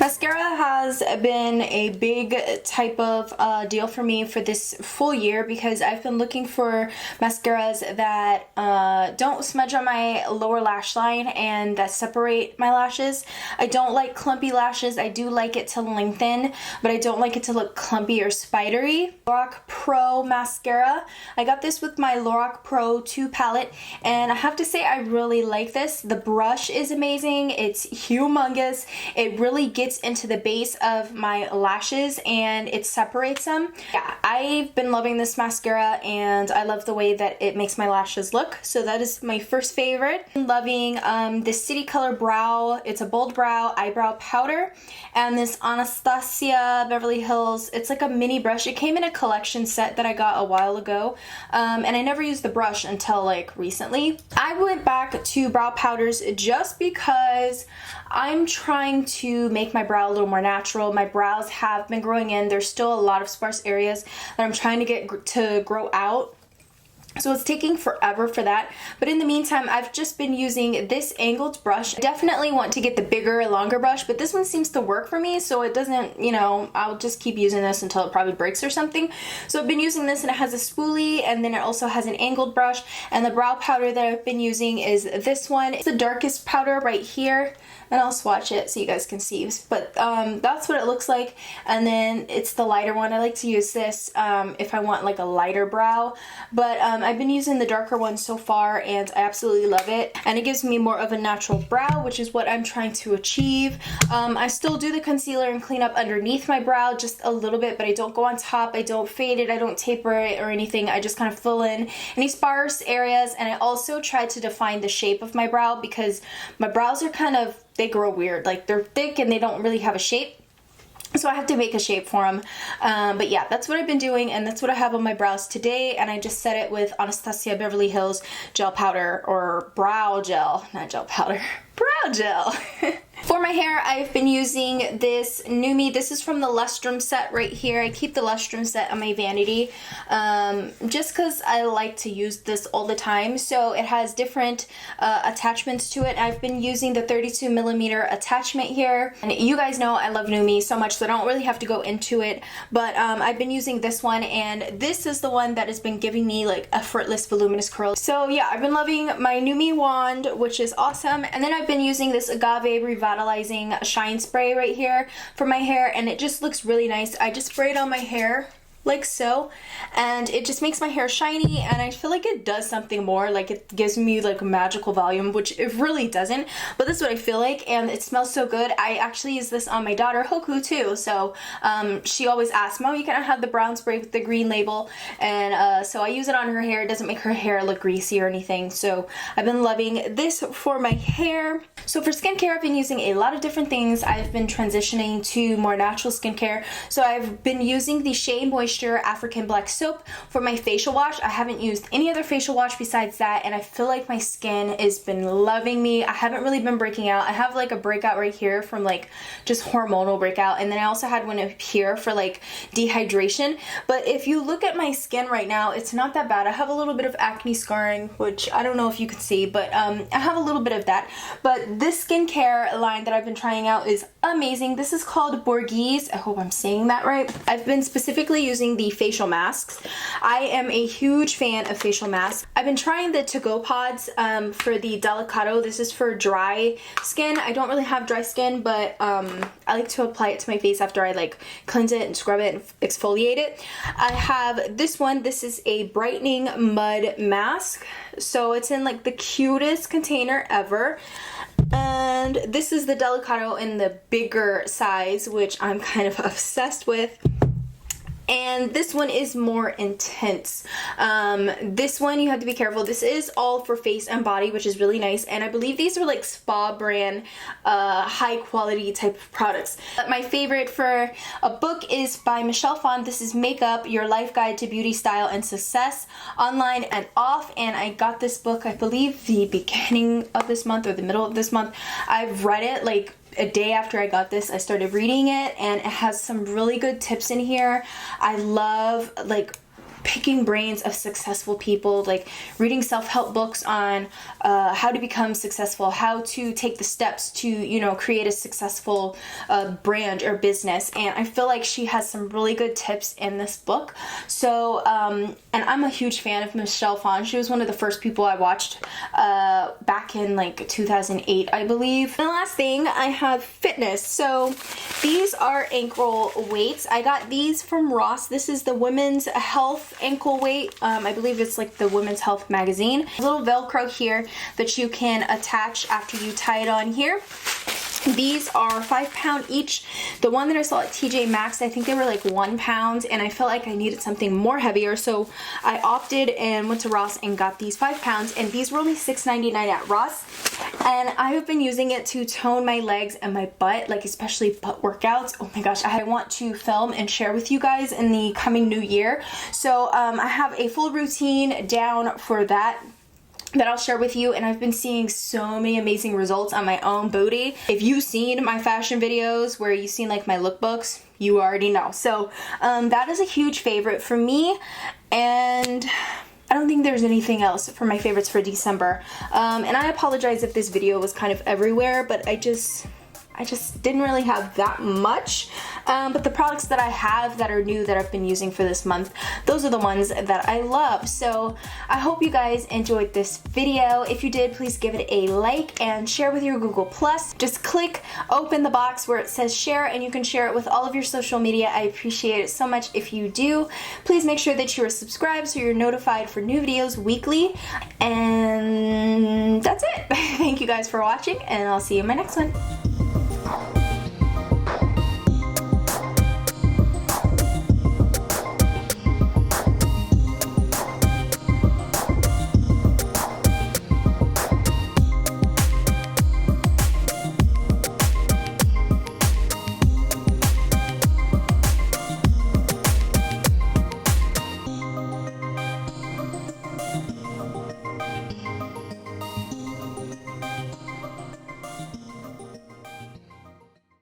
Mascara has been a big type of deal for me for this full year because I've been looking for mascaras that don't smudge on my lower lash line and that separate my lashes. I don't like clumpy lashes. I do like it to lengthen, but I don't like it to look clumpy or spidery. Lorac Pro Mascara. I got this with my Lorac Pro 2 palette, and I have to say I really like this. The brush is amazing. It's humongous. It really gets into the base of my lashes and it separates them. Yeah, I've been loving this mascara and I love the way that it makes my lashes look. So that is my first favorite. I'm loving this City Color Brow. It's a bold brow eyebrow powder, and this Anastasia Beverly Hills. It's like a mini brush. It came in a collection set that I got a while ago, and I never used the brush until like recently. I went back to brow powders just because I'm trying to make my brow a little more natural. My brows have been growing in. There's still a lot of sparse areas that I'm trying to get to grow out. So it's taking forever for that. But in the meantime, I've just been using this angled brush. I definitely want to get the bigger, longer brush, but this one seems to work for me, so it doesn't, you know, I'll just keep using this until it probably breaks or something. So I've been using this, and it has a spoolie, and then it also has an angled brush. And the brow powder that I've been using is this one. It's the darkest powder right here, and I'll swatch it so you guys can see. But that's what it looks like. And then it's the lighter one. I like to use this if I want like a lighter brow, but I've been using the darker one so far and I absolutely love it, and it gives me more of a natural brow, which is what I'm trying to achieve. I still do the concealer and clean up underneath my brow just a little bit, but I don't go on top, I don't fade it, I don't taper it or anything. I just kind of fill in any sparse areas, and I also try to define the shape of my brow because my brows are kind of, they grow weird, like they're thick and they don't really have a shape. So I have to make a shape for them. But yeah, that's what I've been doing, and that's what I have on my brows today. And I just set it with Anastasia Beverly Hills gel powder, or brow gel, not gel powder, brow gel. For my hair, I've been using this NuMe. This is from the Lustrum set right here. I keep the Lustrum set on my Vanity just because I like to use this all the time. So it has different attachments to it. I've been using the 32mm attachment here. And you guys know I love NuMe so much, so I don't really have to go into it. But I've been using this one, and this is the one that has been giving me like effortless voluminous curls. So yeah, I've been loving my NuMe wand, which is awesome. And then I've been using this Agave Revitalizing Shine Spray right here for my hair, and it just looks really nice. I just spray it on my hair like so, and it just makes my hair shiny, and I feel like it does something more, like it gives me like a magical volume, which it really doesn't, but this is what I feel like, and it smells so good. I actually use this on my daughter Hoku too, so she always asks, Mom, you can't have the brown spray with the green label, and so I use it on her hair. It doesn't make her hair look greasy or anything, so I've been loving this for my hair. So for skincare, I've been using a lot of different things. I've been transitioning to more natural skincare, so I've been using the Shea Moisture African Black Soap for my facial wash. I haven't used any other facial wash besides that, and I feel like my skin has been loving me. I haven't really been breaking out. I have like a breakout right here from like just hormonal breakout, and then I also had one up here for like dehydration. But if you look at my skin right now, it's not that bad. I have a little bit of acne scarring, which I don't know if you can see, but I have a little bit of that. But this skincare line that I've been trying out is amazing. This is called Borghese. I hope I'm saying that right. I've been specifically using the facial masks. I am a huge fan of facial masks. I've been trying the to-go pods for the Delicato. This is for dry skin. I don't really have dry skin, but I like to apply it to my face after I like cleanse it and scrub it and exfoliate it. I have this one. This is a brightening mud mask. So it's in like the cutest container ever. And this is the Delicato in the bigger size, which I'm kind of obsessed with. And this one is more intense. This one you have to be careful. This is all for face and body, which is really nice. And I believe these are like spa brand, high quality type of products. My favorite for a book is by Michelle Phan. This is Makeup, Your Life Guide to Beauty, Style, and Success, online and off. And I got this book, I believe the beginning of this month or the middle of this month. I've read it like a day after I got this. I started reading it, and it has some really good tips in here. I love like picking brains of successful people, like reading self-help books on how to become successful, how to take the steps to, you know, create a successful brand or business. And I feel like she has some really good tips in this book. So, and I'm a huge fan of Michelle Phan. She was one of the first people I watched back in like 2008, I believe. And the last thing, I have fitness. So these are ankle weights. I got these from Ross. This is the Women's Health ankle weight. I believe it's like the Women's Health magazine. A little Velcro here that you can attach after you tie it on here. These are £5 each. The one that I saw at TJ Maxx, I think they were like £1, and I felt like I needed something more heavier, so I opted and went to Ross and got these £5, and these were only $6.99 at Ross. And I have been using it to tone my legs and my butt, like especially butt workouts. Oh my gosh, I want to film and share with you guys in the coming new year. So I have a full routine down for that I'll share with you, and I've been seeing so many amazing results on my own booty. If you've seen my fashion videos where you've seen like my lookbooks, you already know. So that is a huge favorite for me, and I don't think there's anything else for my favorites for December. And I apologize if this video was kind of everywhere, but I just didn't really have that much. But the products that I have that are new that I've been using for this month, those are the ones that I love. So I hope you guys enjoyed this video. If you did, please give it a like and share with your Google+. Just click open the box where it says share, and you can share it with all of your social media. I appreciate it so much if you do. Please make sure that you are subscribed so you're notified for new videos weekly. And that's it. Thank you guys for watching, and I'll see you in my next one.